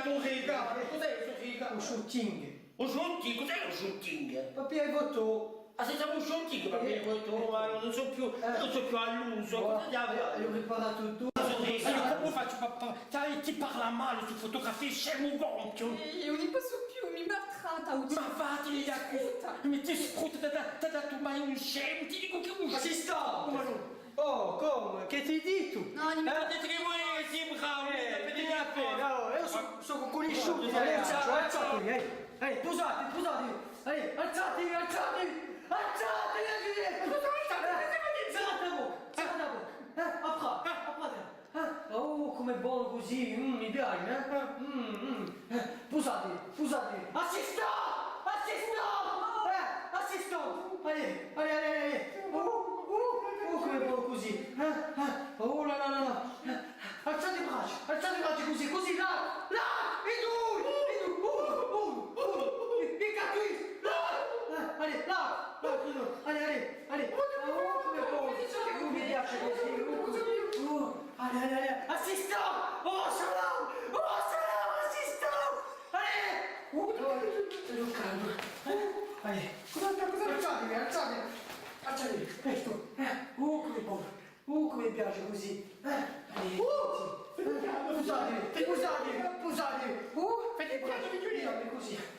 ton regalo, cos'è questo regalo? Un shooting. Un shooting? Cos'è un shooting? Papier voto. Ah, senza un shooting, papier voto, ma non so più all'uso. Cosa diavolo? Io ho riparato tutto. Allora, come faccio papà? Sai, ti parla male su fotografie, scemo vecchio! E non posso più, mi maltratta. Ma vattene da qui! Mi ti sfrutta da dato mai un scemo, ti dico che un scemo! Assistante! Oh, come? Che ti dico? No, non mi Potete che vuoi, sì, bravo! Vedi appena, io sono conosciuto, alzatevi, ehi, posate, alzatevi, alzate oh, come buono così, mi piace, posate, assistante, come buono così, oh la la la, alzate i braccia così, là, e due, allez, là, allez, oh come buono, mi piace così, allez, assistant, oh salam, assistant, allez, sono calmo, allez, alzatevi, questo, come buono, come mi piace così, allez, posatevi, fate piano, così.